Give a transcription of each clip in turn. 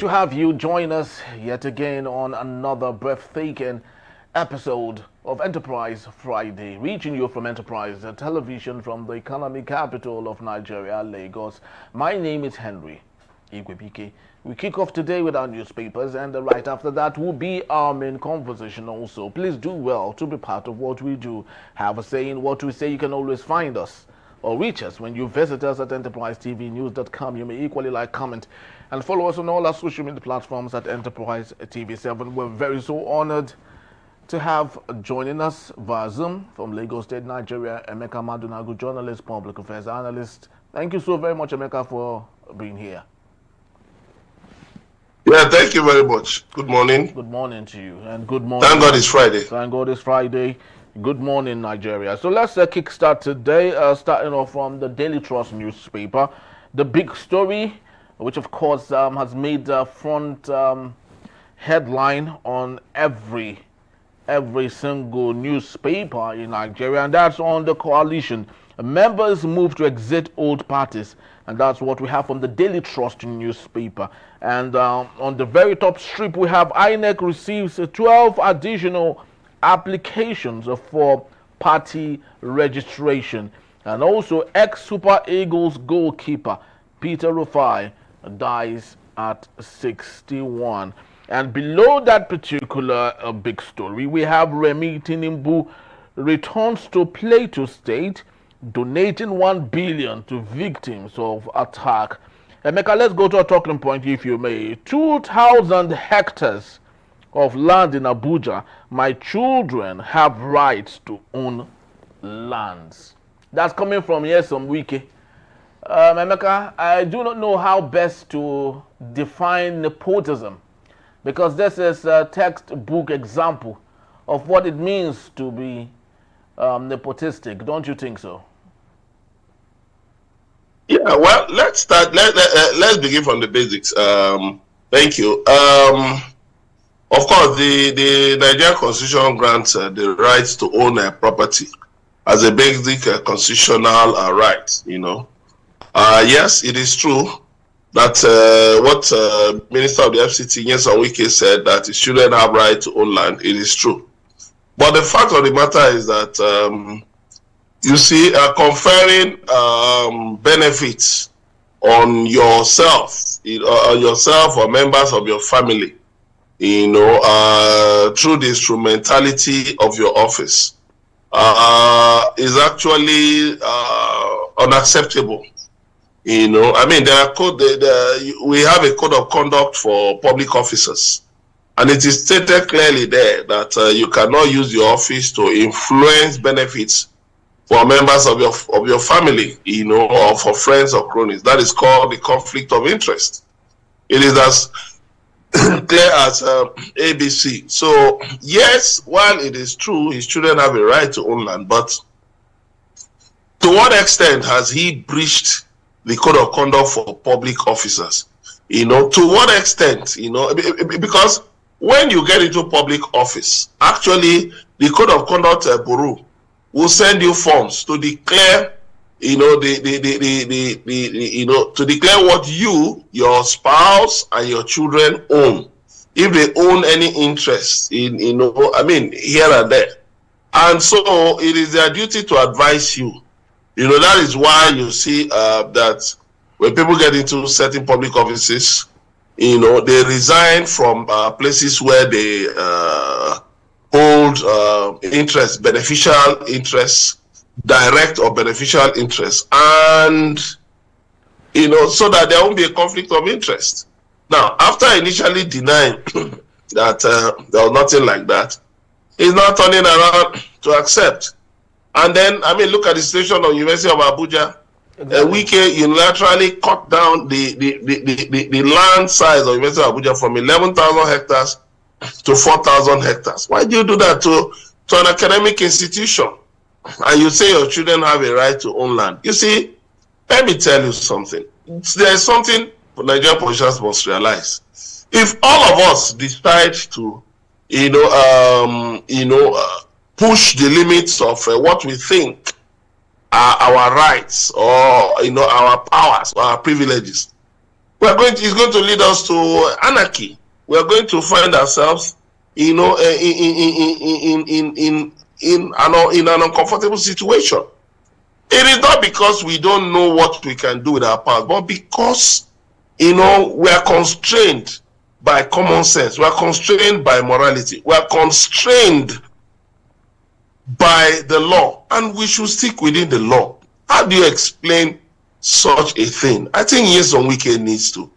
have you join us yet again on another breathtaking episode of Enterprise Friday, reaching you from Enterprise Television from the economic capital of Nigeria, Lagos. My name is Henry Igwebuike. We kick off today with our newspapers, and right after that will be our main conversation also. Please do well to be part of what we do. Have a say in what we say. You can always find us or reach us when you visit us at enterprisetvnews.com. You may equally like, comment, and follow us on all our social media platforms at Enterprise TV7. We're very so honored to have joining us via Zoom from Lagos State, Nigeria, Emeka Madunagu, journalist, public affairs analyst. Thank you so very much, Emeka, for being here. Yeah, thank you very much. Good morning. Good morning to you, and good morning. Thank God it's Friday. Thank God it's Friday. Good morning, Nigeria. So let's kickstart today, starting off from the Daily Trust newspaper. The big story, which of course has made the front headline on every single newspaper in Nigeria, and that's on the coalition. Members move to exit old parties, and that's what we have from the Daily Trust newspaper. And on the very top strip, we have INEC receives 12 additional applications for party registration, and also ex-Super Eagles goalkeeper Peter Rufai dies at 61. And below that particular big story, we have Remi Tinubu returns to Plateau State, donating 1 billion to victims of attack. Emeka, let's go to a talking point, if you may. 2,000 hectares of land in Abuja. My children have rights to own lands. That's coming from Nyesom Wike. Emeka, I do not know how best to define nepotism, because this is a textbook example of what it means to be nepotistic. Don't you think so? Yeah, well, let's start. Let's begin from the basics. Thank you. Of course, the Nigerian Constitution grants the right to own property as a basic constitutional right. Yes, it is true that what Minister of the FCT Nyesom Wike said, that he shouldn't have right to own land. It is true, but the fact of the matter is that you see, conferring benefits on yourself, or members of your family, through the instrumentality of your office, is actually unacceptable. I mean, we have a code of conduct for public officers, and it is stated clearly there that you cannot use your office to influence benefits for members of your family, or for friends or cronies. That is called the conflict of interest. It is as clear as ABC. So yes, while it is true he shouldn't have a right to own land, but to what extent has he breached the code of conduct for public officers? To what extent? Because when you get into public office, actually the code of conduct bureau will send you forms to declare, to declare what you, your spouse, and your children own, if they own any interest in, here and there. And so it is their duty to advise you. That is why you see that when people get into certain public offices, they resign from places where they hold interest, beneficial interests, direct or beneficial interests, and so that there won't be a conflict of interest. Now, after initially denying that there was nothing like that, he's now turning around to accept. And then, look at the situation of University of Abuja. Exactly. Wike unilaterally cut down the land size of University of Abuja from 11,000 hectares to 4,000 hectares. Why do you do that to an academic institution? And you say your children have a right to own land. You see, let me tell you something. There is something Nigerian politicians must realize. If all of us decide to, push the limits of what we think are our rights, or our powers, or our privileges, It's going to lead us to anarchy. We are going to find ourselves, in an uncomfortable situation. It is not because we don't know what we can do with our powers, but because, we are constrained by common sense. We are constrained by morality. We are constrained by the law, and we should stick within the law. How do you explain such a thing? I think Nyesom Wike needs to,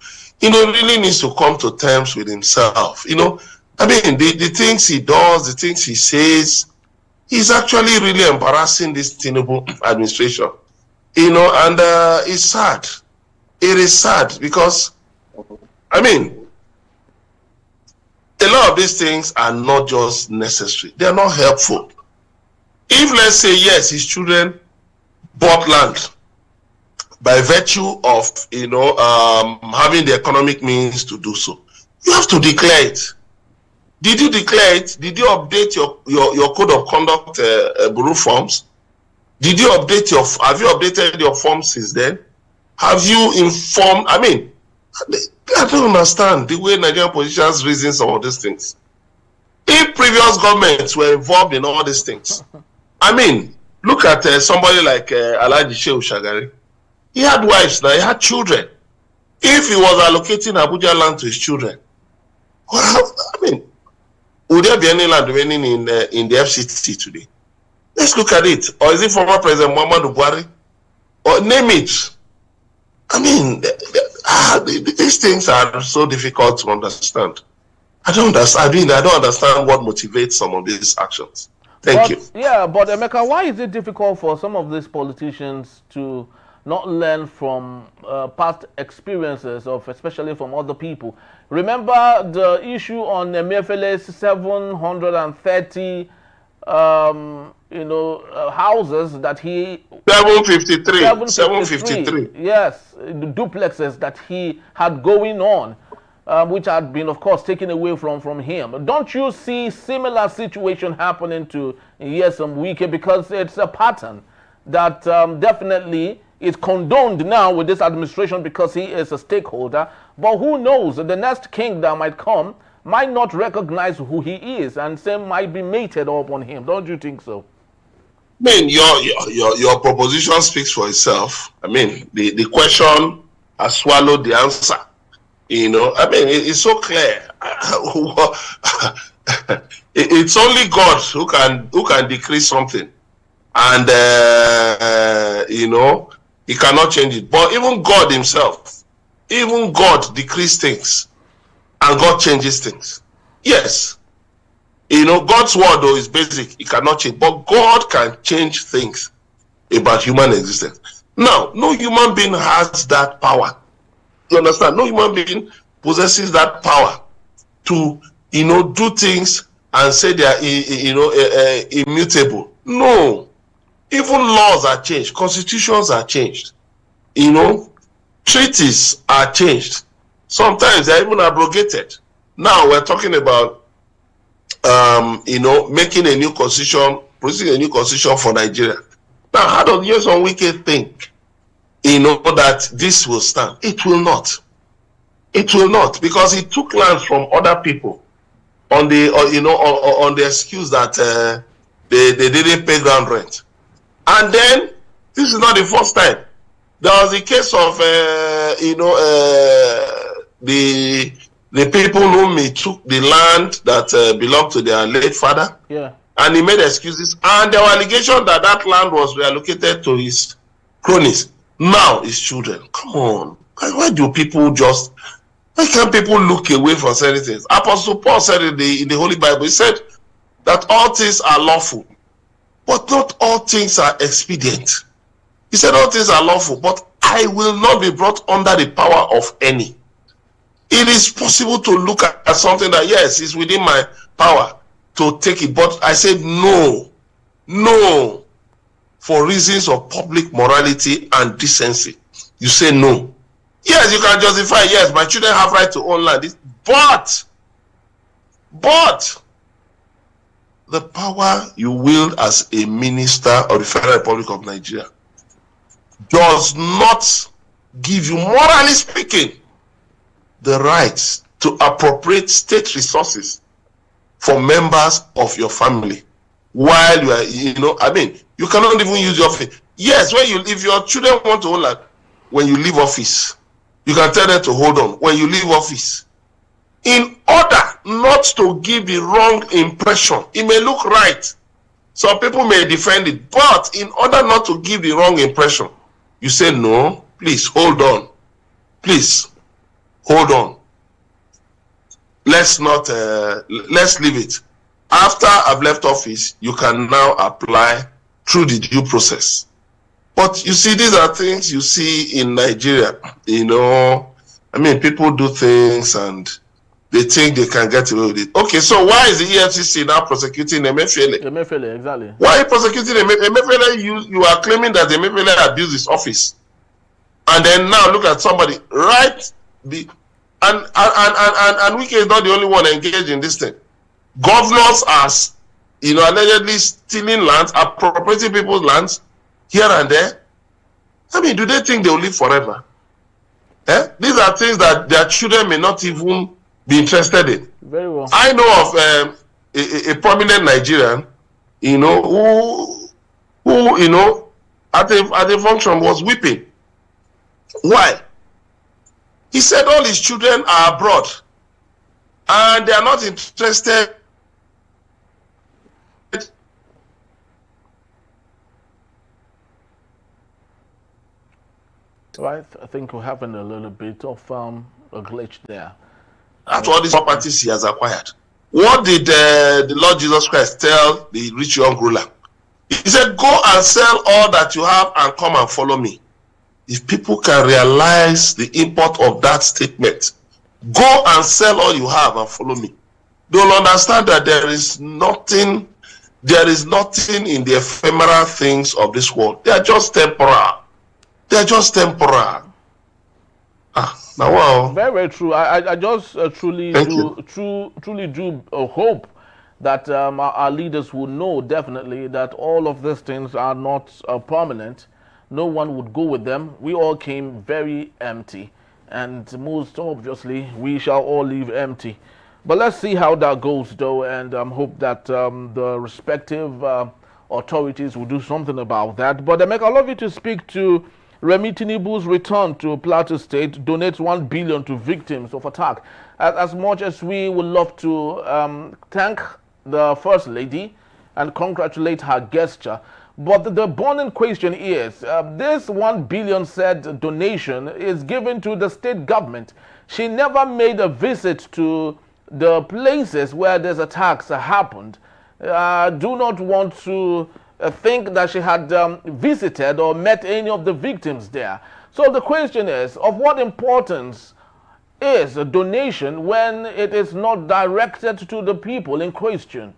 really needs to come to terms with himself. The things he does, the things he says, he's actually really embarrassing this Tinubu administration. And it's sad. It is sad because, a lot of these things are not just necessary. They are not helpful. If, let's say, yes, his children bought land by virtue of, having the economic means to do so, you have to declare it. Did you declare it? Did you update your code of conduct bureau forms? Have you updated your forms since then? Have you informed? I don't understand the way Nigerian politicians reason some of these things. If previous governments were involved in all these things, look at somebody like Alhaji Shehu Shagari. He had wives now, he had children. If he was allocating Abuja land to his children, would there be any land remaining in the FCT today? Let's look at it. Or is it former President Muhammadu Buhari? Or name it. These things are so difficult to understand. I don't understand what motivates some of these actions. Thank you. Yeah, but Emeka, why is it difficult for some of these politicians to not learn from past experiences, especially from other people? Remember the issue on Emefiele's 730 houses that he 753. Yes, the duplexes that he had going on, which had been, of course, taken away from him. Don't you see similar situation happening to Nyesom Wike? Because it's a pattern that definitely is condoned now with this administration because he is a stakeholder. But who knows, the next king that might come might not recognize who he is, and same might be mated up on him. Don't you think so? Your proposition speaks for itself. The question has swallowed the answer. It's so clear. It's only God who can decree something, and he cannot change it. But even God himself, decrees things, and God changes things. Yes. God's word, though, is basic. It cannot change. But God can change things about human existence. Now, no human being has that power. You understand? No human being possesses that power to, do things and say they are, immutable. No. Even laws are changed. Constitutions are changed. Treaties are changed. Sometimes they're even abrogated. Now we're talking about making a new constitution, producing a new constitution for Nigeria. Now, how does Nyesom Wike think, that this will stand? It will not. It will not, because he took land from other people on the, on the excuse that they didn't pay ground rent. And then, this is not the first time. There was the case of, the people whom he took the land that belonged to their late father. Yeah. And he made excuses. And there were allegations that land was reallocated to his cronies. Now his children. Come on. Why can't people look away from certain things? Apostle Paul said in the Holy Bible, he said that all things are lawful, but not all things are expedient. He said all things are lawful, but I will not be brought under the power of any. It is possible to look at something that, yes, is within my power to take it. But I said no. For reasons of public morality and decency. You say no. Yes, you can justify, yes, my children have right to own land. But the power you wield as a minister of the Federal Republic of Nigeria does not give you, morally speaking, the right to appropriate state resources for members of your family while you are, you cannot even use your office. Yes, if your children want to hold that, when you leave office, you can tell them to hold on when you leave office. In order not to give the wrong impression, it may look right. Some people may defend it, but in order not to give the wrong impression, you say, no, please hold on. Please hold on. Let's leave it. After I've left office, you can now apply through the due process. But you see, these are things you see in Nigeria. People do things and they think they can get away with it. Okay, so why is the EFCC now prosecuting Emefiele? Emefiele, exactly. Why are you prosecuting Emefiele? You are claiming that Emefiele abused his office. And then now look at somebody, right? And Wike is not the only one engaged in this thing. Governors are, allegedly stealing lands, appropriating people's lands here and there. Do they think they will live forever? These are things that their children may not even be interested in. Very well. I know of a prominent Nigerian, who at a function was weeping. Why? He said all his children are abroad and they are not interested. Right, I think we're having a little bit of a glitch there. After all these properties he has acquired, what did the Lord Jesus Christ tell the rich young ruler? He said, go and sell all that you have and come and follow me. If people can realize the import of that statement, go and sell all you have and follow me, they'll understand that there is nothing in the ephemeral things of this world. They are just temporal. Now, wow. Very, very true. I just truly do hope that our leaders will know definitely that all of these things are not permanent. No one would go with them. We all came very empty, and most obviously we shall all leave empty. But let's see how that goes, though, and hope that the respective authorities will do something about that. But Emeka, I'd love you to speak to Remi Tinubu's return to Plateau State, donates 1 billion to victims of attack. As much as we would love to thank the First Lady and congratulate her gesture, but the burning question is, this 1 billion said donation is given to the state government. She never made a visit to the places where these attacks happened. Do not want to think that she had visited or met any of the victims there. So the question is, of what importance is a donation when it is not directed to the people in question?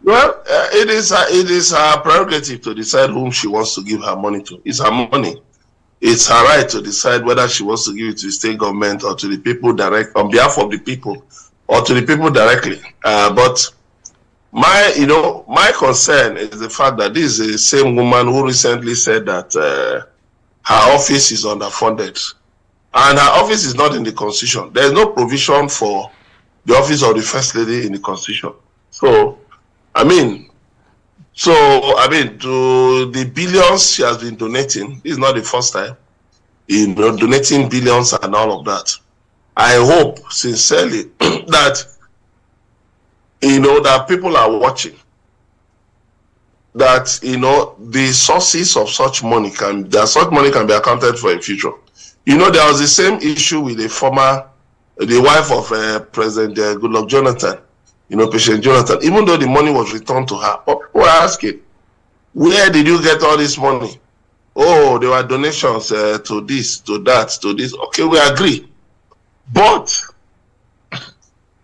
Well, it is her prerogative to decide whom she wants to give her money to. It's her money. It's her right to decide whether she wants to give it to the state government or to the people on behalf of the people, or to the people directly. But my concern is the fact that this is the same woman who recently said that her office is underfunded, and her office is not in the Constitution. There is no provision for the office of the First Lady in the Constitution. So, to the billions she has been donating, this is not the first time, donating billions and all of that. I hope sincerely that, that people are watching, that, the sources of such money can be accounted for in future. There was the same issue with the wife of President Goodluck Jonathan, Patient Jonathan, even though the money was returned to her. But people were asking, where did you get all this money? Oh, there were donations to this, to that, to this. Okay, we agree. But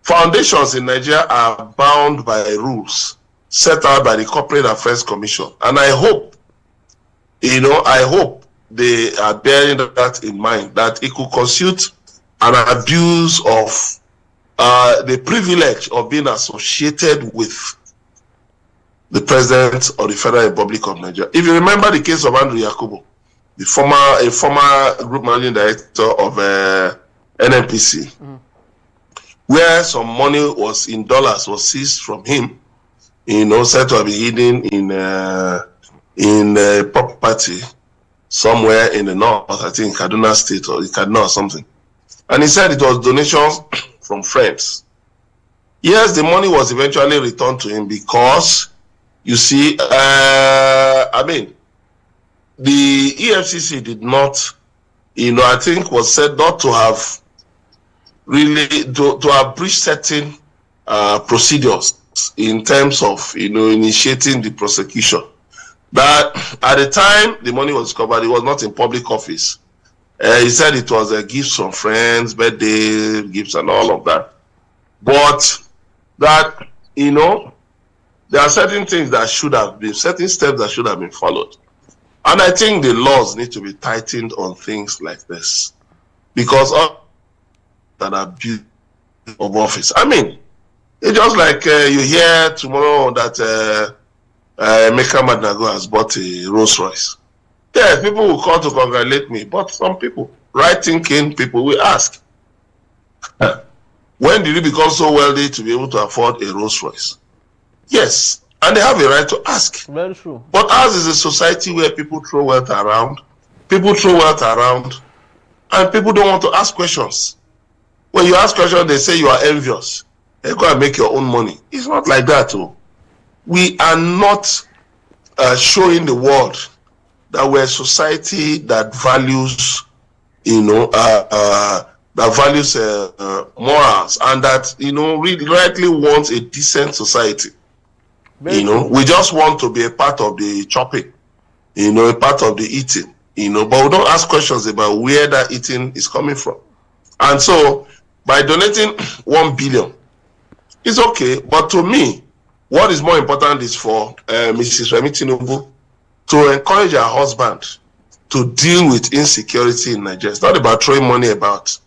foundations in Nigeria are bound by rules set out by the Corporate Affairs Commission. And I hope, they are bearing that in mind, that it could constitute an abuse of the privilege of being associated with the President of the Federal Republic of Nigeria. If you remember the case of Andrew Yakubu, a former group managing director of NNPC, where some money was in dollars was seized from him, said to have been hidden in a property somewhere in the north, I think Kaduna State or Kaduna or something. And he said it was donations from friends. Yes, the money was eventually returned to him because, you see, the EFCC did not, I think was said not to have really, to have breached certain procedures in terms of, initiating the prosecution. That at the time the money was discovered, it was not in public office. He said it was a gift from friends, birthday gifts and all of that. But that, there are certain things that should have been, certain steps that should have been followed. And I think the laws need to be tightened on things like this. Because of that abuse of office. It's just like you hear tomorrow that Emeka Madnago has bought a Rolls Royce. Yes, people will call to congratulate me, but some people, right-thinking people, will ask, when did you become so wealthy to be able to afford a Rolls Royce? Yes, and they have a right to ask. Very true. But ours is a society where people throw wealth around, and people don't want to ask questions. When you ask questions, they say you are envious. They go and make your own money. It's not like that, too. We are not showing the world that we're a society that values, morals, and that, really rightly wants a decent society. We just want to be a part of the chopping, a part of the eating, but we don't ask questions about where that eating is coming from. And so, by donating 1 billion, it's okay, but to me, what is more important is for Mrs. Remi Tinubu to encourage her husband to deal with insecurity in Nigeria. It's not about throwing money about.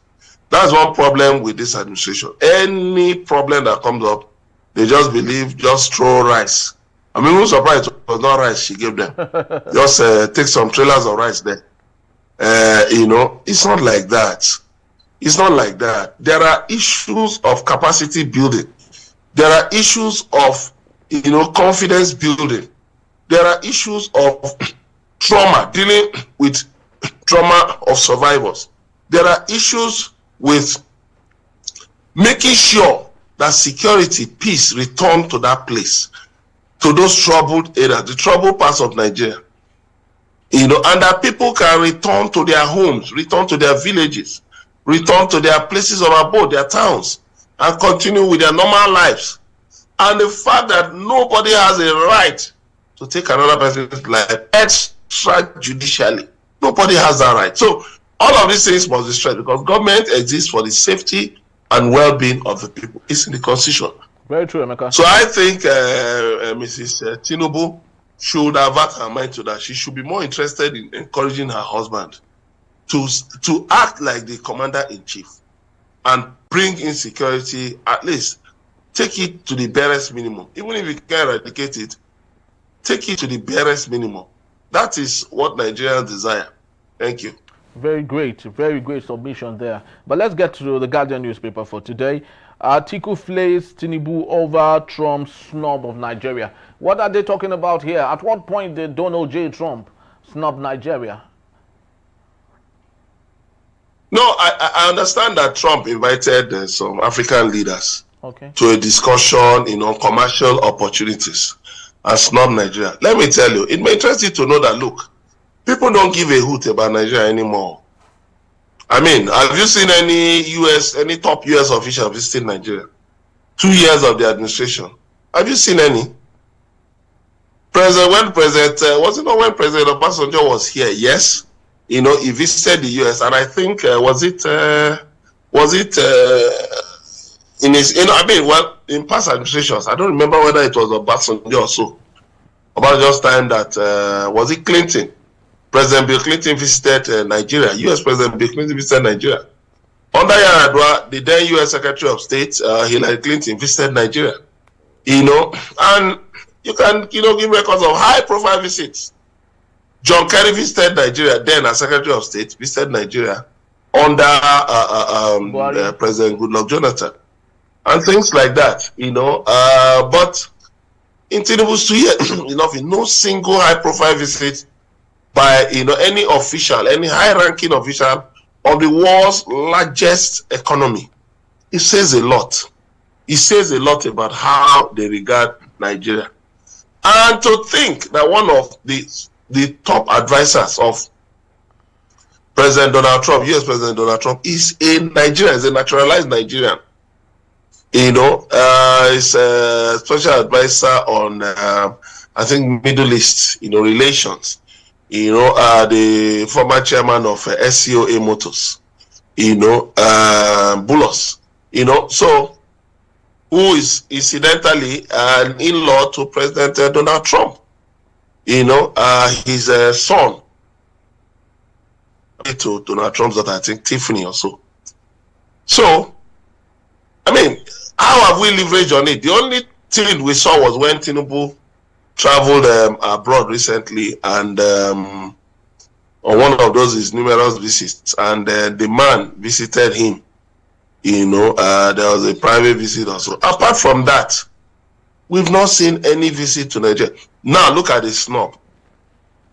That's one problem with this administration. Any problem that comes up, they just believe, just throw rice. I'm surprised it was not rice she gave them. Just take some trailers of rice there. It's not like that. It's not like that. There are issues of capacity building. There are issues of confidence building. There are issues of trauma, dealing with trauma of survivors. There are issues with making sure that security, peace return to that place, to those troubled areas, the troubled parts of Nigeria. And that people can return to their homes, return to their villages, return to their places of abode, their towns, and continue with their normal lives. And the fact that nobody has a right to take another person's life extrajudicially. Nobody has that right. So all of these things must be stressed because government exists for the safety and well-being of the people. It's in the Constitution. Very true, Emeka. So I think Mrs. Tinubu should avert her mind to that. She should be more interested in encouraging her husband to act like the commander-in-chief and bring insecurity, at least take it to the barest minimum. Even if you can eradicate it, take it to the barest minimum. That is what Nigerians desire. Thank you. Very great submission there. But let's get to the Guardian newspaper for today. Atiku flays Tinubu over Trump's snub of Nigeria. What are they talking about here? At what point did Donald J. Trump snub Nigeria? No, I understand that Trump invited some African leaders to a discussion, on commercial opportunities and snub Nigeria. Let me tell you, it may interest you to know that, look, people don't give a hoot about Nigeria anymore. I mean, have you seen any top US official visiting Nigeria? 2 years of the administration. Have you seen any? Was it not when President Obasanjo was here? Yes. He visited the US, and I think, in past administrations, I don't remember whether it was Obasanjo or so. About just time that, was it Clinton? President Bill Clinton visited Nigeria. US President Bill Clinton visited Nigeria. Under Yar'Adua, the then US Secretary of State, Hillary Clinton, visited Nigeria. And you can, give records of high-profile visits. John Kerry visited Nigeria, then as Secretary of State, visited Nigeria under President Goodluck Jonathan, and things like that, but in Tinubu's 2 years, no single high-profile visit by any official, any high-ranking official of the world's largest economy. It says a lot. It says a lot about how they regard Nigeria. And to think that one of the top advisors of President Donald Trump, US President Donald Trump, is a Nigerian, is a naturalized Nigerian. Is a special advisor on, I think, Middle East, relations. The former chairman of SCOA Motors, Bulos, so who is incidentally an in-law to President Donald Trump. His son to Donald Trump's daughter, I think Tiffany or so. So, I mean, how have we leveraged on it? The only thing we saw was when Tinubu traveled abroad recently, and on one of those his numerous visits, and the man visited him. There was a private visit also. Apart from that, we've not seen any visit to Nigeria. Now look at the snub.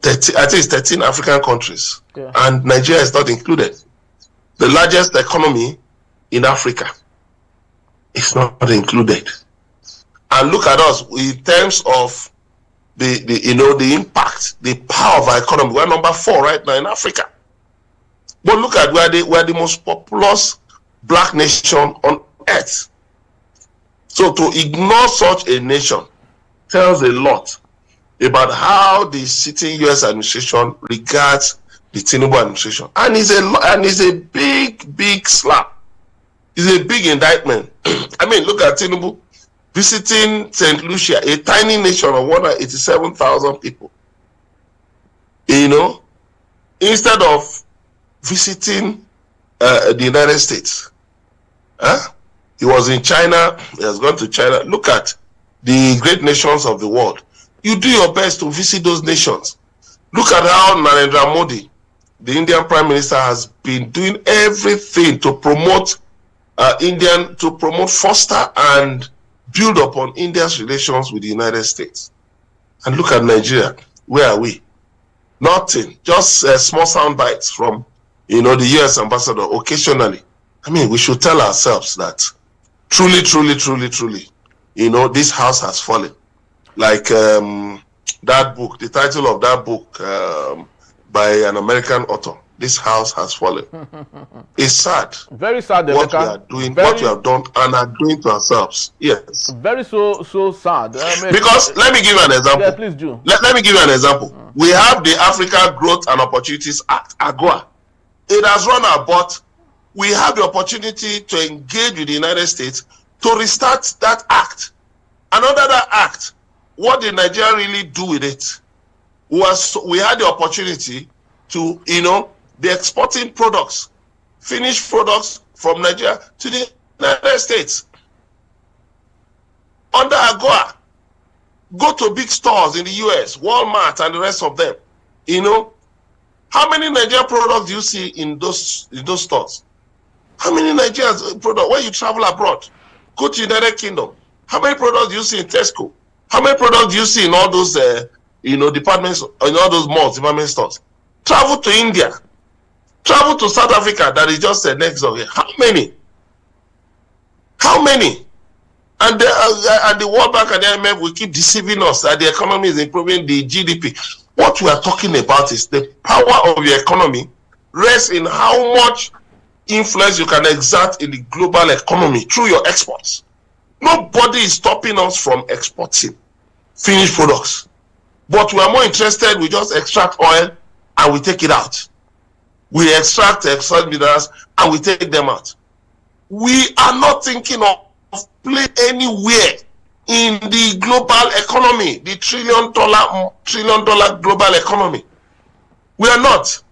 I think it's 13 African countries, and Nigeria is not included. The largest economy in Africa is not included. And look at us in terms of the impact, the power of our economy. We're number 4 right now in Africa. But look at we're the most populous black nation on earth. So to ignore such a nation tells a lot about how the sitting US administration regards the Tinubu administration. And it's a big slap. It's a big indictment. I mean, look at Tinubu visiting St. Lucia, a tiny nation of 187,000 people. Instead of visiting the United States. He was in China. He has gone to China. Look at the great nations of the world. You do your best to visit those nations. Look at how Narendra Modi, the Indian Prime Minister, has been doing everything to promote foster and build upon India's relations with the United States. And look at Nigeria. Where are we? Nothing. Just small sound bites from, the U.S. ambassador occasionally. I mean, we should tell ourselves that truly, this house has fallen. Like that book, the title of that book by an American author, This House Has Fallen. It's sad. Very sad. What we are doing, what we have done and are doing to ourselves. Yes. Very so sad. Because let me give you an example. Yeah, please do. Let me give you an example. We have the Africa Growth and Opportunities Act, AGOA. It has run out, but we have the opportunity to engage with the United States to restart that act. And under that act, what did Nigeria really do with it? We had the opportunity to, be exporting products, finished products from Nigeria to the United States. Under AGOA, go to big stores in the US, Walmart and the rest of them. How many Nigerian products do you see in those stores? How many Nigerian products? When you travel abroad, go to United Kingdom. How many products do you see in Tesco? How many products do you see in all those, departments, in all those malls, department stores? Travel to India. Travel to South Africa, that is just next door here. How many? How many? And the World Bank and the IMF will keep deceiving us that the economy is improving, the GDP. What we are talking about is the power of your economy rests in how much influence you can exert in the global economy through your exports. Nobody is stopping us from exporting finished products. But we are more interested, we just extract oil and we take it out. We extract minerals and we take them out. We are not thinking of playing anywhere in the global economy, the trillion dollar global economy. We are not.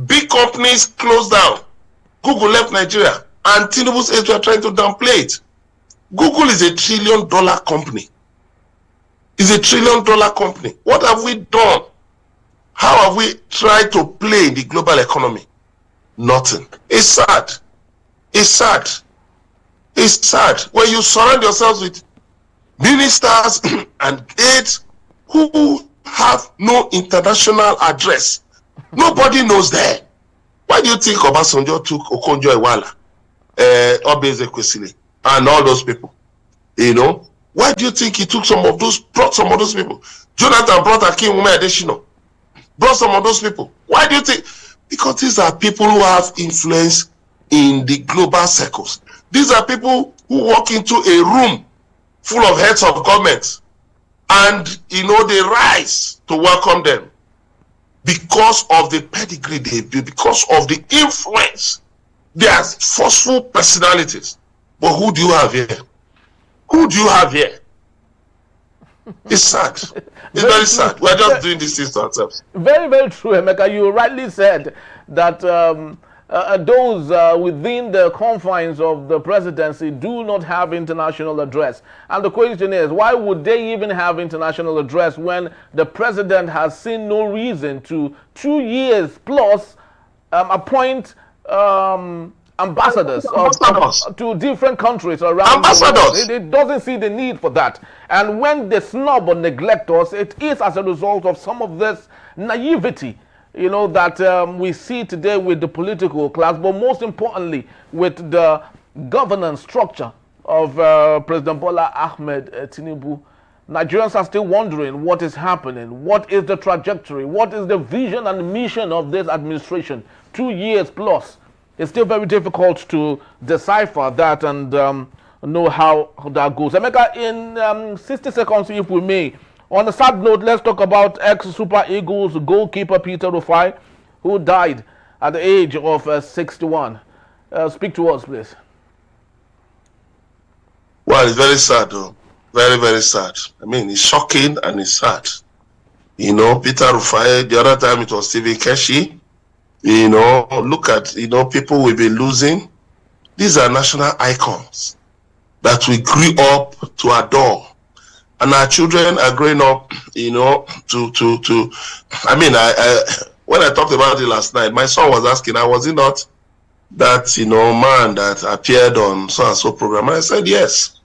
Big companies closed down. Google left Nigeria, and Tinubu says we are trying to downplay it. Google is a $1 trillion company. It's a $1 trillion company. What have we done? How how have we tried to play in the global economy? Nothing. It's sad. It's sad. It's sad. When you surround yourselves with ministers and aides who have no international address, nobody knows them. Why do you think Obasanjo took Okonjo-Iweala, Obeze Kwesili, and all those people? You know, why do you think he took brought some of those people? Jonathan brought Akinwumi Adesina, brought some of those people. Why do you think? Because these are people who have influence in the global circles. These are people who walk into a room full of heads of government, and you know they rise to welcome them because of the pedigree they build, because of the influence. They are forceful personalities. But who do you have here? Who do you have here? It's sad. It's very sad. We're just doing these things to ourselves. Very, very true, Emeka. You rightly said that those within the confines of the presidency do not have international address. And the question is, why would they even have international address when the president has seen no reason to 2 years plus appoint ambassadors to different countries around the world? It doesn't see the need for that. And when they snub or neglect us, it is as a result of some of this naivety, you know, that we see today with the political class, but most importantly with the governance structure of President Bola Ahmed Tinubu. Nigerians are still wondering what is happening, what is the trajectory, what is the vision and mission of this administration. 2 years plus. It's still very difficult to decipher that and know how that goes. Emeka, in 60 seconds, if we may, on a sad note, let's talk about ex-Super Eagles goalkeeper Peter Rufai, who died at the age of 61. Speak to us, please. Well, it's very sad, though. Very, very sad. I mean, it's shocking and it's sad. You know, Peter Rufai, the other time it was Stephen Keshi. You know, look at, you know, people we've been losing. These are national icons that we grew up to adore. And our children are growing up, you know, I mean, when I talked about it last night, my son was asking, was it not that, you know, man that appeared on so-and-so program? And I said, yes.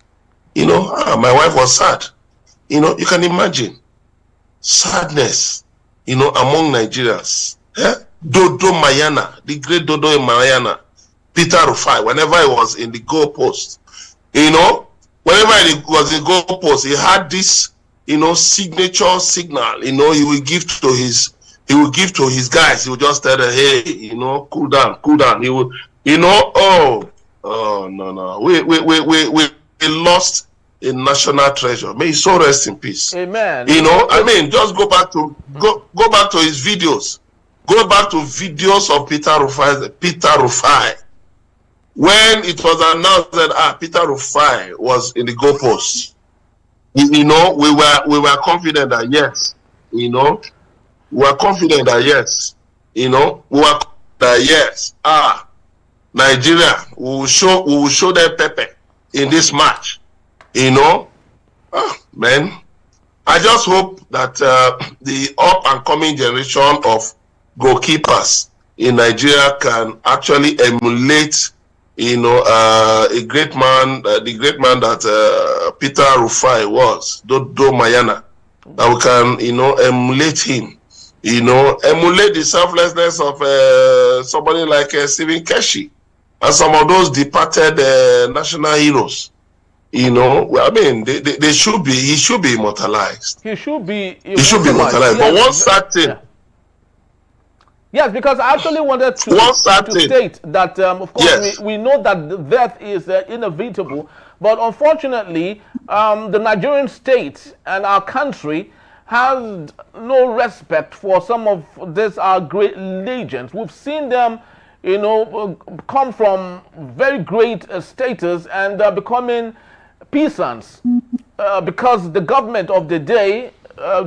You know, my wife was sad. You know, you can imagine sadness, you know, among Nigerians. Yeah? Dodo Mayana, the great Dodo Mayana, Peter Rufai, whenever he was in the goalpost, you know, whenever he was in goalpost, he had this, you know, signature signal, you know, he will give to his guys. He would just tell them, hey, you know, cool down. He would, you know, no. We lost a national treasure. May his soul rest in peace. Amen. You know, I mean, just go back to his videos. Go back to videos of Peter Rufai. When it was announced that Peter Rufai was in the goalpost, you know, we were confident that yes, you know, Nigeria will show their pepper in this match, you know. Man, I just hope that the up and coming generation of goalkeepers in Nigeria can actually emulate, you know, a great man, the great man that Peter Rufai was, Dodo Mayana, that we can, you know, emulate him, you know, emulate the selflessness of somebody like Stephen Keshi and some of those departed national heroes. You know, I mean, he should be immortalized. He should be immortalized. But one certain. Yeah. Yes, because I actually wanted to state that, of course, yes, we know that death is inevitable, but unfortunately, the Nigerian state and our country has no respect for some of these great legends. We've seen them, you know, come from very great status and becoming peasants because the government of the day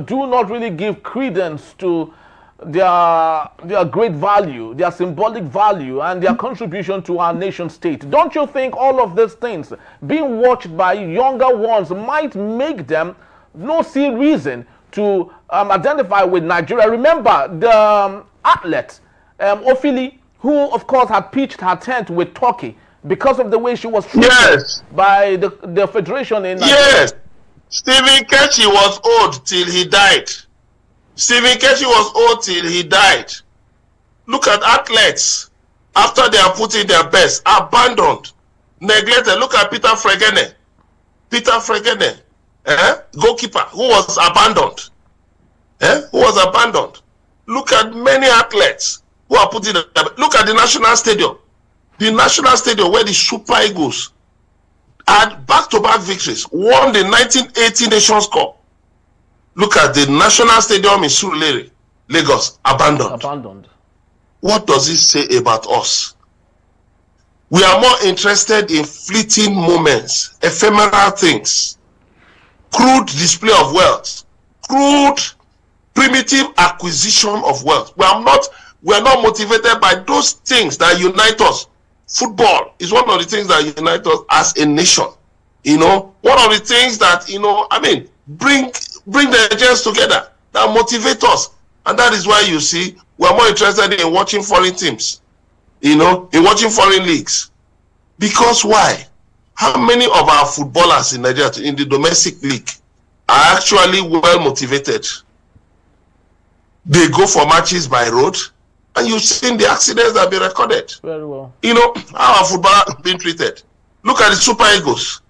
do not really give credence to their great value, their symbolic value, and their contribution to our nation state. Don't you think all of these things being watched by younger ones might make them no see reason to identify with Nigeria. Remember the athlete Ufeli, who of course had pitched her tent with Turkey because of the way she was treated by the federation in Nigeria. Yes, Stephen Keshi was old till he died. Stephen Keshi was old till he died. Look at athletes after they are putting their best, abandoned, neglected. Look at Peter Fregene. Peter Fregene, goalkeeper, who was abandoned. Who was abandoned. Look at many athletes who are putting their best. Look at the National Stadium. The National Stadium where the Super Eagles had back-to-back victories, won the 1980 Nations Cup. Look at the National Stadium in Surulere, Lagos, abandoned. What does it say about us? We are more interested in fleeting moments, ephemeral things, crude display of wealth, crude, primitive acquisition of wealth. We are not motivated by those things that unite us. Football is one of the things that unite us as a nation. One of the things that, bring the Nigerians together, that motivate us. And that is why you see we are more interested in watching foreign teams, in watching foreign leagues. Because why? How many of our footballers in Nigeria in the domestic league are actually well motivated? They go for matches by road, and you've seen the accidents that have been recorded. Very well. How our footballers are being treated. Look at the Super Eagles.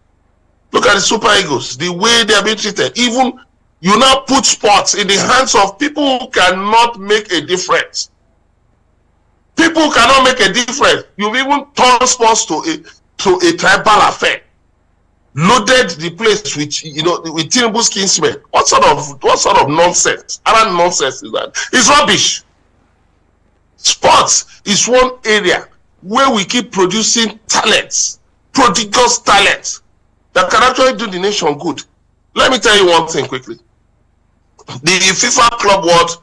Look at the Super Eagles, the way they are being treated. Even you now put sports in the hands of people who cannot make a difference. People who cannot make a difference. You've even turned sports to a tribal affair. Loaded the place with Tinubu's kinsmen. What sort of nonsense? Other nonsense is that? It's rubbish. Sports is one area where we keep producing talents, prodigious talents that can actually do the nation good. Let me tell you one thing quickly. The FIFA Club World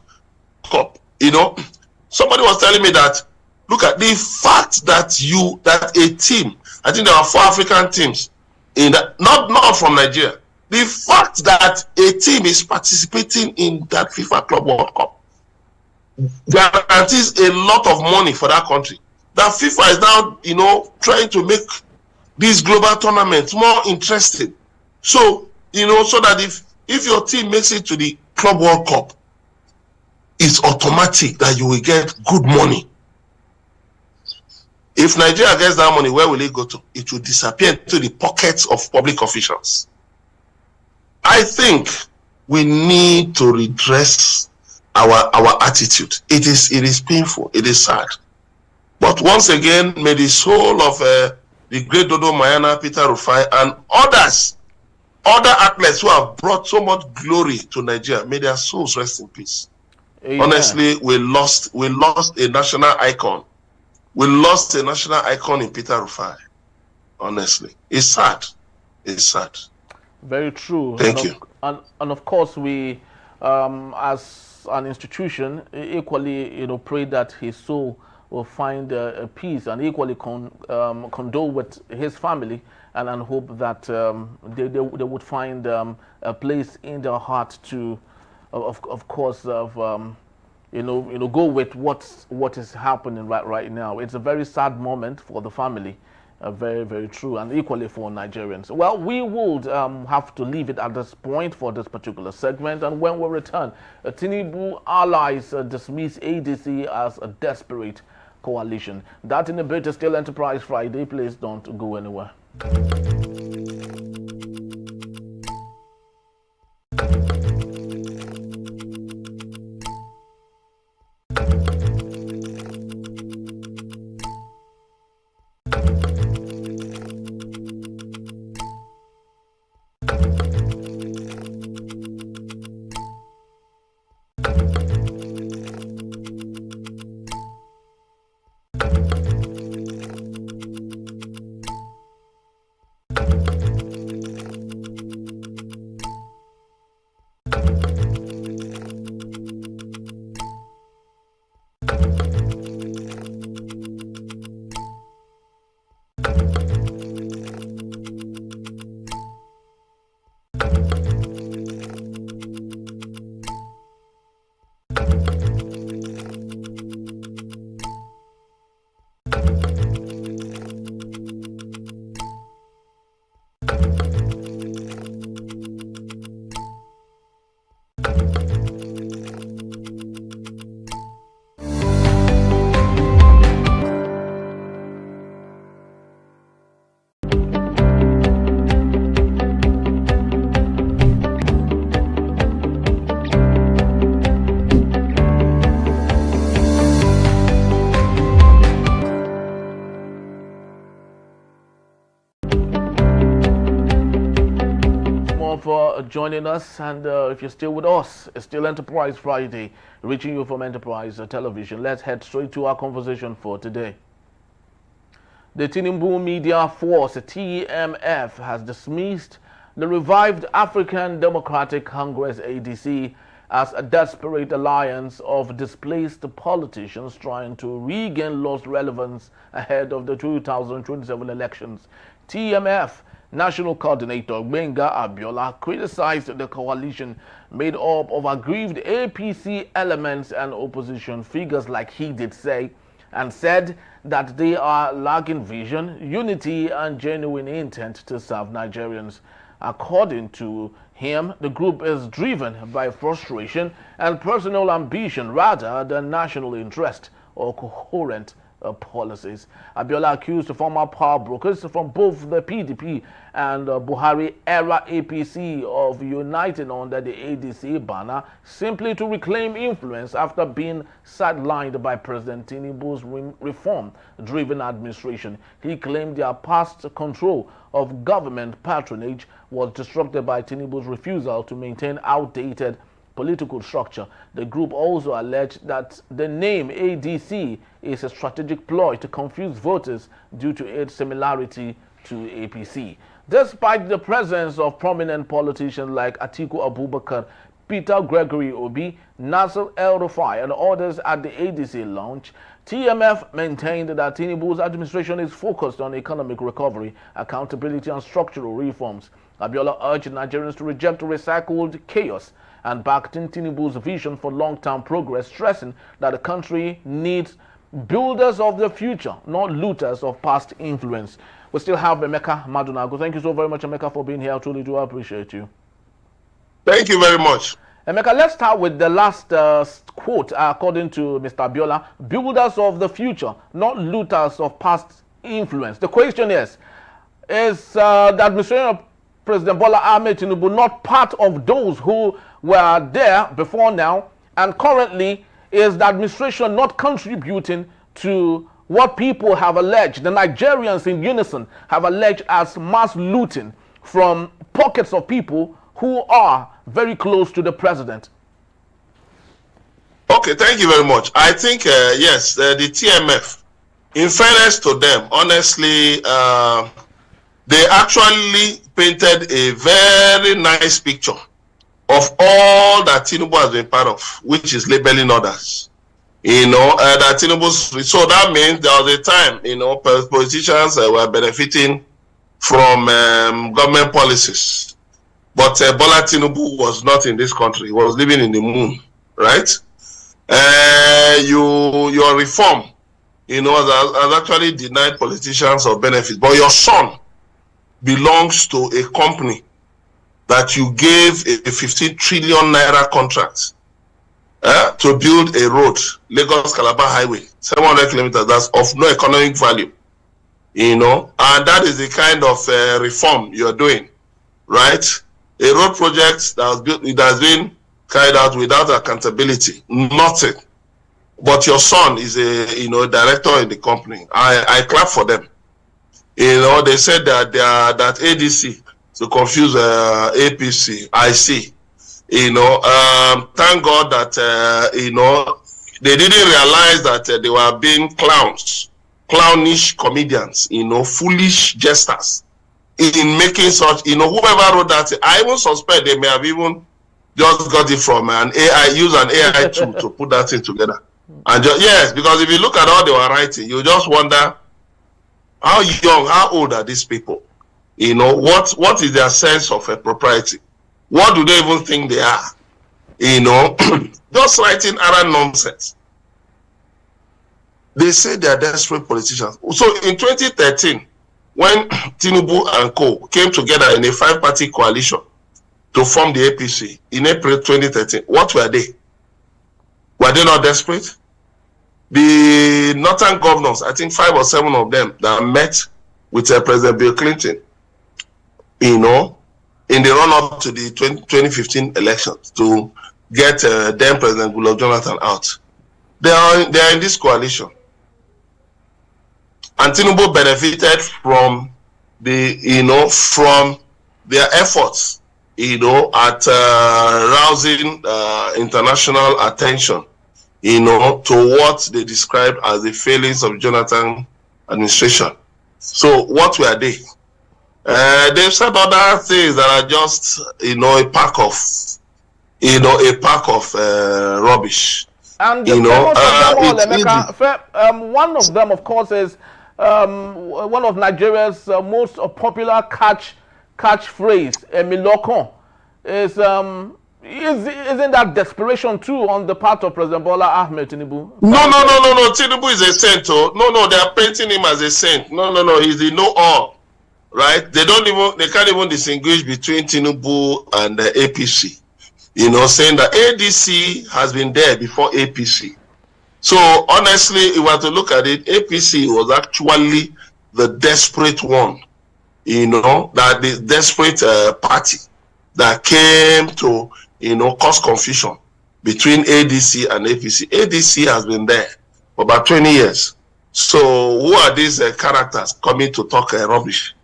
Cup, somebody was telling me that, look at the fact that a team, I think there are 4 African teams in that, not from Nigeria. The fact that a team is participating in that FIFA Club World Cup guarantees a lot of money for that country. That FIFA is now, trying to make these global tournaments more interesting. So, so that if your team makes it to the Club World Cup, it's automatic that you will get good money. If Nigeria gets that money, where will it go to? It will disappear into the pockets of public officials. I think we need to redress our attitude. It is painful. It is sad. But once again, may the soul of the great Dodo Mayana, Peter Rufai, and other athletes who have brought so much glory to Nigeria, may their souls rest in peace. Amen. Honestly, we lost a national icon. We lost a national icon in Peter Rufai. Honestly, it's sad. It's sad. Very true. Thank you. And of course, we, as an institution, equally, pray that his soul will find a peace, and equally condole with his family, and hope that they would find a place in their heart to, of course, go with what is happening right now. It's a very sad moment for the family, very, very true, and equally for Nigerians. Well, we would have to leave it at this point for this particular segment, and when we return, Tinubu allies dismiss ADC as a desperate coalition. That in a bit is still Enterprise Friday. Please don't go anywhere. for joining us. And if you're still with us, it's still Enterprise Friday, reaching you from Enterprise Television. Let's head straight to our conversation for today. The Tinubu Media Force, TMF, has dismissed the revived African Democratic Congress, ADC, as a desperate alliance of displaced politicians trying to regain lost relevance ahead of the 2027 elections. TMF National Coordinator Gbenga Abiola criticized the coalition made up of aggrieved APC elements and opposition figures, like he did say, and said that they are lacking vision, unity, and genuine intent to serve Nigerians. According to him, the group is driven by frustration and personal ambition rather than national interest or coherent policies. Abiola accused former power brokers from both the PDP and Buhari-era APC of uniting under the ADC banner simply to reclaim influence after being sidelined by President Tinubu's reform-driven administration. He claimed their past control of government patronage was disrupted by Tinubu's refusal to maintain outdated political structure. The group also alleged that the name ADC is a strategic ploy to confuse voters due to its similarity to APC. Despite the presence of prominent politicians like Atiku Abubakar, Peter Gregory Obi, Nasser El-Rufai, and others at the ADC launch, TMF maintained that Tinubu's administration is focused on economic recovery, accountability, and structural reforms. Abiola urged Nigerians to reject recycled chaos and backed in Tinubu's vision for long-term progress, stressing that the country needs builders of the future, not looters of past influence. We still have Emeka Madunago. Thank you so very much, Emeka, for being here. I truly do appreciate you. Thank you very much. Emeka, let's start with the last quote, according to Mr. Abiola: builders of the future, not looters of past influence. The question is the administration of President Bola Ahmed Tinubu not part of those who were there before now, and currently is the administration not contributing to what people have alleged, the Nigerians in unison have alleged, as mass looting from pockets of people who are very close to the president? Okay, thank you very much. I think, yes, the TMF, in fairness to them, honestly, they actually painted a very nice picture of all that Tinubu has been part of, which is labeling others. That Tinubu's, so that means there was a time, politicians were benefiting from government policies. But Bola Tinubu was not in this country. He was living in the moon, right? Your reform, has actually denied politicians of benefits. But your son belongs to a company that you gave a 15 trillion naira contract to build a road, Lagos-Calabar Highway, 700 kilometers, that's of no economic value, and that is the kind of reform you're doing, right? A road project that was built, it has been carried out without accountability, nothing. But your son is a director in the company. I clap for them. They said that that ADC to confuse APC. I see. Thank God that they didn't realize that they were being clownish comedians, foolish jesters in making such, whoever wrote that. I even suspect they may have even just got it from an AI, use an AI tool to put that thing together. And yes, because if you look at all they were writing, you just wonder how young, how old are these people? What is their sense of propriety? What do they even think they are? Just writing other nonsense. They say they are desperate politicians. So in 2013, when Tinubu and co came together in a 5-party coalition to form the APC in April 2013, what were they? Were they not desperate? The northern governors, I think 5 or 7 of them that met with President Bill Clinton, in the run-up to the 2015 elections to get then President Goodluck Jonathan out. They are in this coalition. And Tinubu benefited from from their efforts at rousing international attention, to what they described as the failings of Jonathan administration. So what were they? They've said other things that are just, a pack of rubbish. And one of them, of course, is one of Nigeria's most popular catchphrase, Emilokon, isn't that desperation too on the part of President Bola Ahmed Tinubu? No. Tinubu is a saint. No, they are painting him as a saint. No. He's the know-all, right? They can't even distinguish between Tinubu and the APC. Saying that ADC has been there before APC. So honestly, if we were to look at it, APC was actually the desperate one. That the desperate party that came to, cause confusion between ADC and APC. ADC has been there for about 20 years. So who are these characters coming to talk rubbish?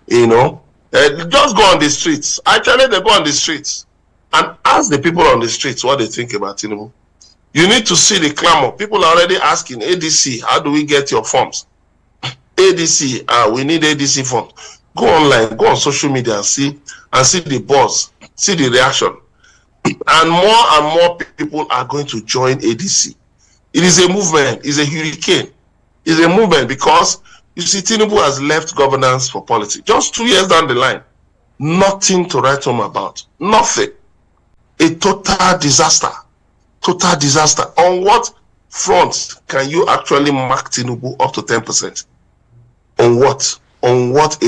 Just go on the streets. Actually, they go on the streets and ask the people on the streets what they think about Tinubu. You need to see the clamor. People are already asking ADC, how do we get your forms? ADC, we need ADC forms. Go online, go on social media and see the buzz, see the reaction. And more people are going to join ADC. It is a movement, it's a hurricane. It's a movement because, you see, Tinubu has left governance for politics. Just 2 years down the line, nothing to write home about. Nothing. A total disaster. Total disaster. On what front can you actually mark Tinubu up to 10%? On what? In what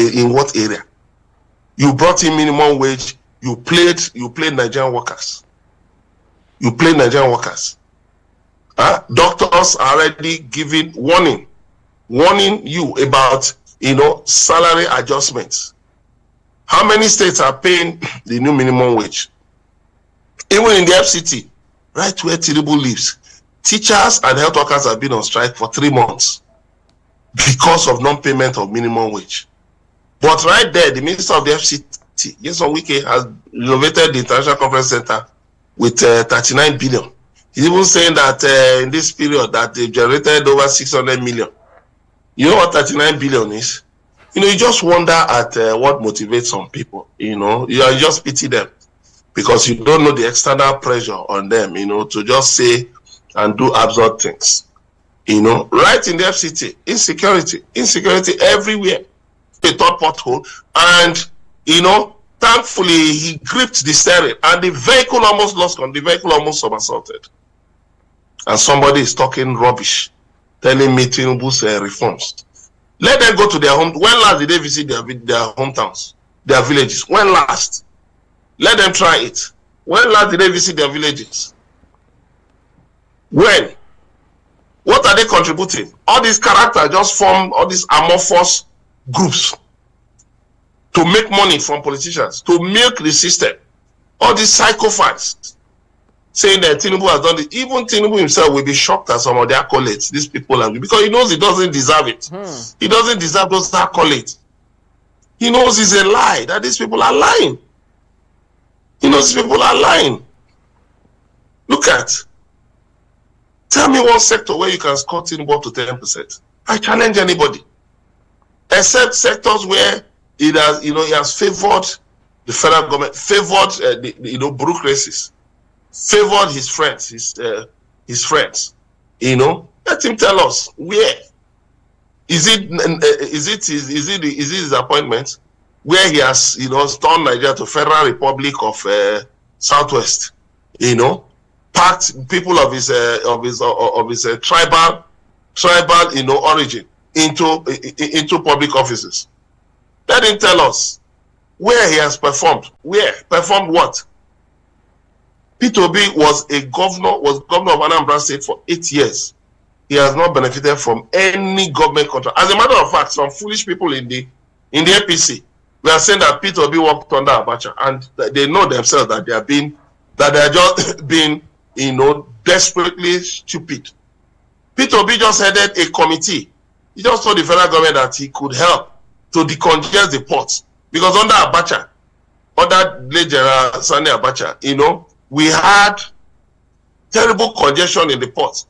area? You brought in minimum wage. You played Nigerian workers. Doctors are already giving warning you about salary adjustments. How many states are paying the new minimum wage? Even in the FCT, right where Tinubu lives, teachers and health workers have been on strike for 3 months because of non-payment of minimum wage. But right there, the minister of the FCT, Nyesom Wike, has renovated the International Conference Center with 39 billion. He's even saying that in this period that they've generated over 600 million. You know what 39 billion is? You just wonder at what motivates some people. You just pity them because you don't know the external pressure on them, to just say and do absurd things. Right in the FCT, insecurity everywhere. A third pothole, and thankfully he gripped the steering, and the vehicle almost somersaulted. And somebody is talking rubbish, telling me Tinubu's reforms. Let them go to their home. When last did they visit their hometowns, their villages? When last? Let them try it. When last did they visit their villages? When? What are they contributing? All these characters just form all these amorphous groups to make money from politicians, to milk the system. All these psychopaths saying that Tinubu has done it. Even Tinubu himself will be shocked at some of the accolades these people have, because he knows he doesn't deserve it. He doesn't deserve those accolades. He knows it's a lie, that these people are lying. He knows these people are lying. Look at. Tell me one sector where you can score Tinubu up to 10%. I challenge anybody. Except sectors where he has favored the federal government, favored bureaucracies, favored his friends, his friends. Let him tell us where. Is it his appointment where he has turned Nigeria to Federal Republic of Southwest? Packed people of his tribal origin into public offices. Let him tell us where he has performed. Where? Performed what? Peter Obi was governor of Anambra State for 8 years. He has not benefited from any government contract. As a matter of fact, some foolish people in the APC were saying that Peter Obi worked under Abacha, and they know themselves that they are just being desperately stupid. Peter Obi just headed a committee. He just told the federal government that he could help to decongest the ports, because under Abacha, under late General Sani Abacha, we had terrible congestion in the ports.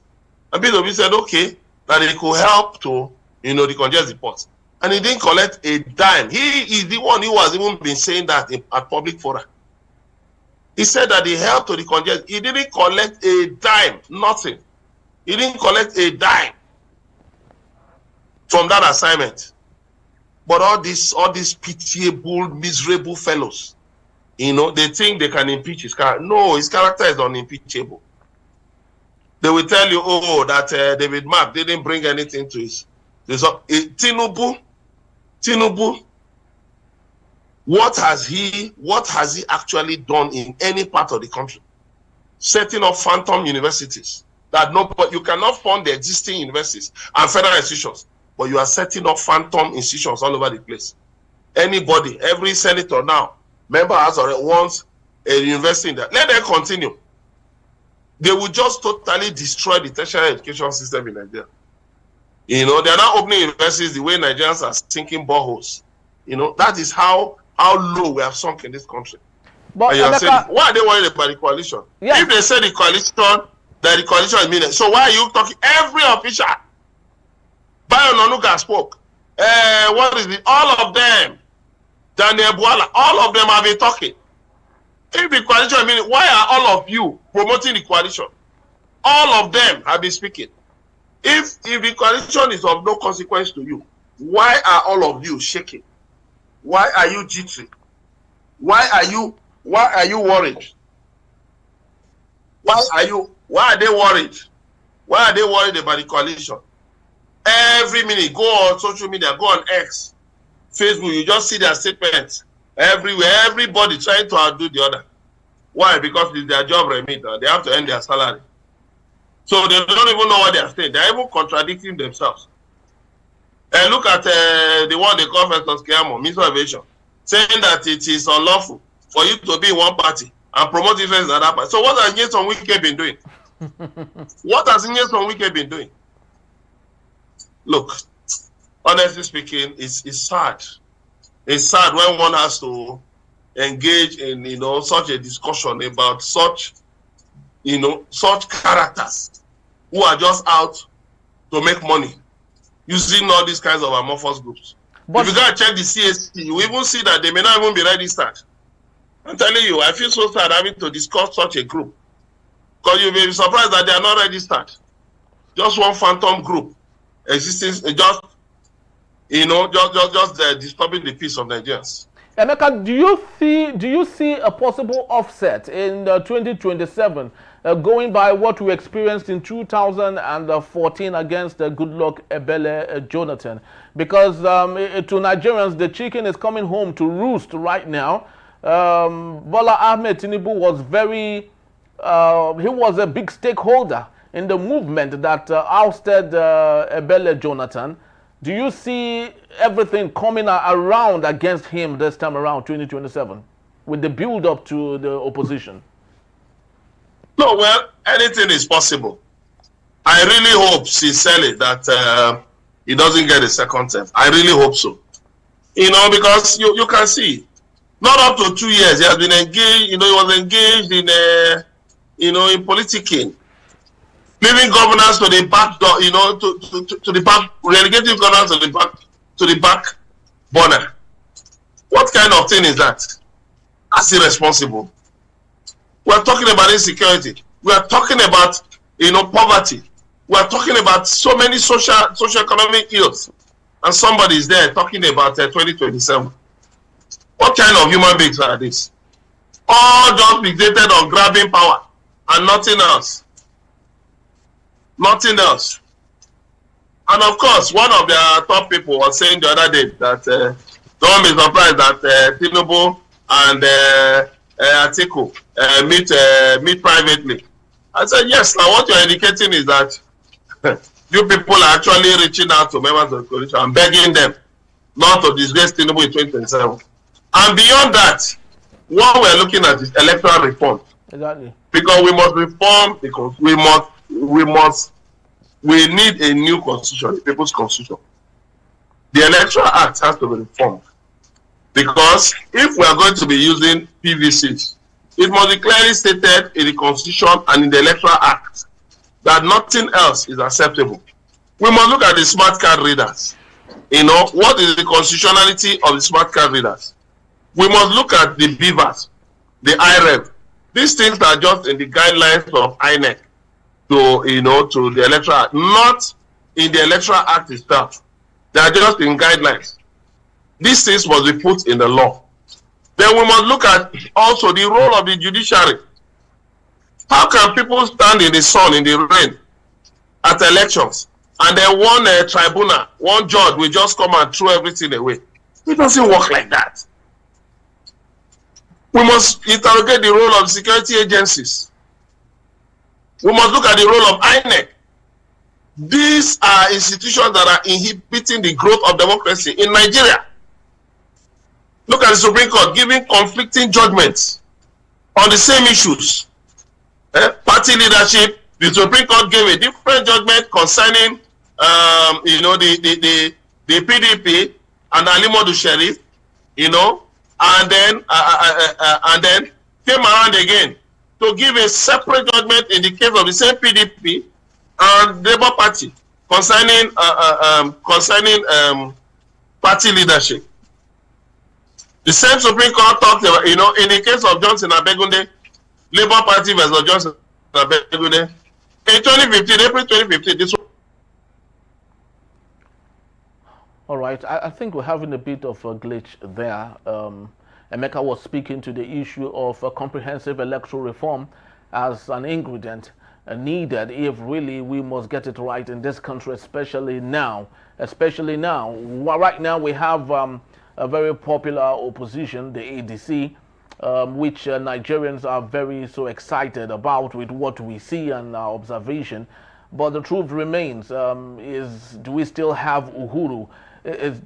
And PWB said, okay, that it could help to, decongest the ports. And he didn't collect a dime. He is the one who has even been saying that at public fora. He said that he helped to decongest. He didn't collect a dime, nothing. He didn't collect a dime from that assignment. But all these pitiable, miserable fellows, they think they can impeach his character. No, his character is unimpeachable. They will tell you, that David Mark didn't bring anything to his. Tinubu, what has he actually done in any part of the country? Setting up phantom universities but you cannot fund the existing universities and federal institutions, but you are setting up phantom institutions all over the place. Anybody, every senator now, member has already wants a university in there. Let them continue. They will just totally destroy the tertiary education system in Nigeria. They are now opening universities the way Nigerians are sinking boreholes. That is how low we have sunk in this country. But saying, why are they worried about the coalition? Yes. If they say the coalition is meaningless, so why are you talking? Every official, Bayo Nonuga spoke. What is it? All of them, Daniel Buala, all of them have been talking. If the coalition is meaningless, why are all of you promoting the coalition? All of them have been speaking. If the coalition is of no consequence to you, why are all of you shaking? Why are you jittery? Why are you worried? Why are they worried? Why are they worried about the coalition? Every minute, go on social media, go on X, Facebook, you just see their statements everywhere, everybody trying to outdo the other. Why? Because it's their job remit. They have to earn their salary. So they don't even know what they are saying. They are even contradicting themselves. Look at the one they call Festus Keyamo, Minister of Aviation, saying that it is unlawful for you to be in one party and promote interest in another party. So what has Nyesom Wike been doing? What has Nyesom Wike been doing? Look, honestly speaking, it's sad. It's sad when one has to engage in such a discussion about such characters who are just out to make money using all these kinds of amorphous groups. But if you go and check the CAC, you even see that they may not even be registered. I'm telling you, I feel so sad having to discuss such a group, because you may be surprised that they are not registered. Just one phantom group existing, just disturbing the peace of Nigerians. Emeka, do you see a possible offset in 2027, going by what we experienced in 2014 against Goodluck Ebele Jonathan? Because to Nigerians, the chicken is coming home to roost right now. Bola Ahmed Tinubu was he was a big stakeholder in the movement that ousted Ebele Jonathan. Do you see everything coming around against him this time around, 2027, with the build-up to the opposition? No, well, anything is possible. I really hope sincerely that he doesn't get a second term. I really hope so. Because you can see, not up to 2 years, he has been engaged, he was engaged in, in politicking. Leaving governors to the back door, to the back, relegating governors to the back burner. What kind of thing is that? That's irresponsible. We are talking about insecurity. We are talking about, poverty. We are talking about so many socio-economic ills. And somebody is there talking about 2027. What kind of human beings are these? All just fixated on grabbing power and nothing else. Nothing else. And of course, one of their top people was saying the other day that don't be surprised that Tinubu and Atiku meet privately. I said, yes, now what you're indicating is that you people are actually reaching out to members of the coalition and begging them not to disgrace Tinubu in 2027. And beyond that, what we're looking at is electoral reform. Exactly. Because we must reform, because we need a new constitution, a people's constitution. The Electoral Act has to be reformed. Because if we are going to be using PVCs, it must be clearly stated in the Constitution and in the Electoral Act that nothing else is acceptable. We must look at the smart card readers. You know, what is the constitutionality of the smart card readers? We must look at the beavers, the IREV. These things are just in the guidelines of INEC to, you know, to the Electoral Act, not in the Electoral Act itself. They are just in guidelines. These things must be put in the law. Then we must look at also the role of the judiciary. How can people stand in the sun, in the rain, at elections, and then one tribunal, one judge will just come and throw everything away? It doesn't work like that. We must interrogate the role of security agencies. We must look at the role of INEC. These are institutions that are inhibiting the growth of democracy in Nigeria. Look at the Supreme Court giving conflicting judgments on the same issues. Party leadership, the Supreme Court gave a different judgment concerning, you know, the PDP and Alimodu Sheriff, you know, and then came around again to give a separate judgment in the case of the same PDP and Labour Party concerning party leadership. The same Supreme Court talked about, you know, in the case of Johnson Abegunde, Labour Party versus Johnson Abegunde, in 2015, April 2015, this was. All right, I think we're having a bit of a glitch there. Emeka was speaking to the issue of comprehensive electoral reform as an ingredient needed if really we must get it right in this country, especially now. Right now we have a very popular opposition, the ADC, which Nigerians are very so excited about with what we see and our observation. But the truth remains, do we still have Uhuru?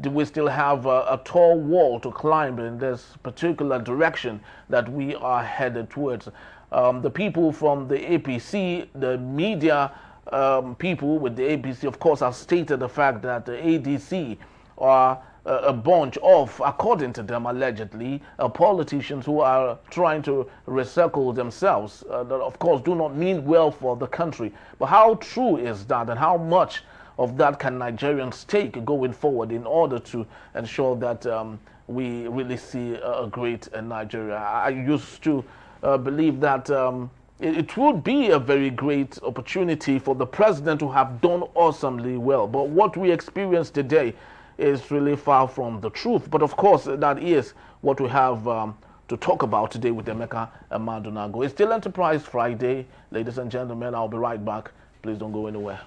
Do we still have a tall wall to climb in this particular direction that we are headed towards? The people from the APC, the media people with the APC, of course, have stated the fact that the ADC are a bunch of, according to them allegedly, politicians who are trying to recycle themselves, that of course do not mean well for the country. But how true is that, and how much of that can Nigerians take going forward in order to ensure that we really see a great Nigeria? I used to believe that it would be a very great opportunity for the president to have done awesomely well. But what we experience today is really far from the truth. But of course, that is what we have to talk about today with Emeka Madunago. It's still Enterprise Friday. Ladies and gentlemen, I'll be right back. Please don't go anywhere.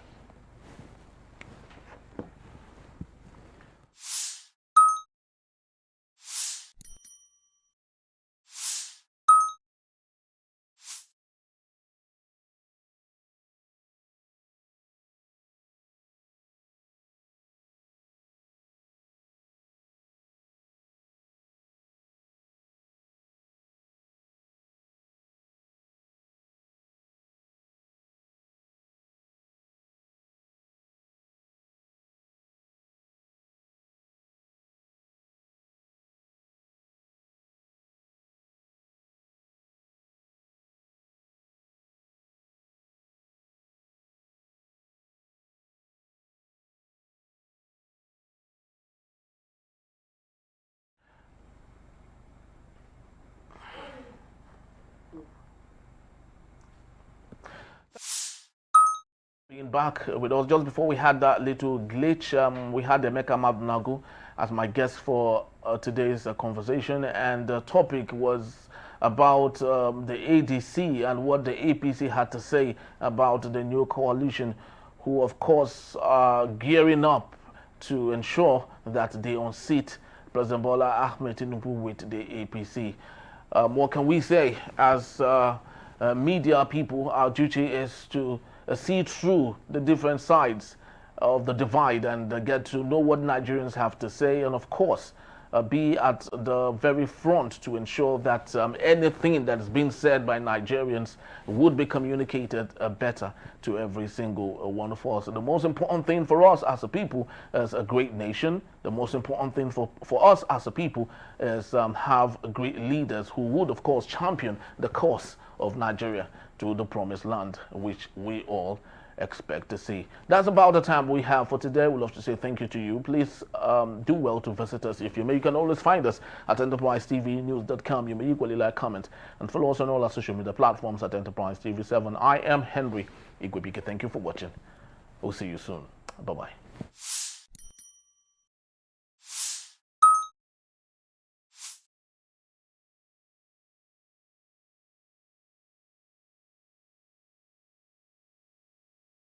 Being back with us, just before we had that little glitch, we had Emeka Madunago as my guest for today's conversation, and the topic was about the ADC and what the APC had to say about the new coalition, who of course are gearing up to ensure that they unseat President Bola Ahmed Tinubu with the APC. What can we say as media people? Our duty is to see through the different sides of the divide and get to know what Nigerians have to say, and of course be at the very front to ensure that anything that is being said by Nigerians would be communicated better to every single one of us. The most important thing for us as a people, as a great nation, the most important thing for us as a people is have great leaders who would, of course, champion the cause of Nigeria to the promised land, which we all expect to see. That's about the time we have for today. We'd love to say thank you to you. Please do well to visit us if you may. You can always find us at enterprisetvnews.com. You may equally like, comment, and follow us on all our social media platforms at Enterprise TV7. I am Henry Igwebuike. Thank you for watching. We'll see you soon. Bye-bye.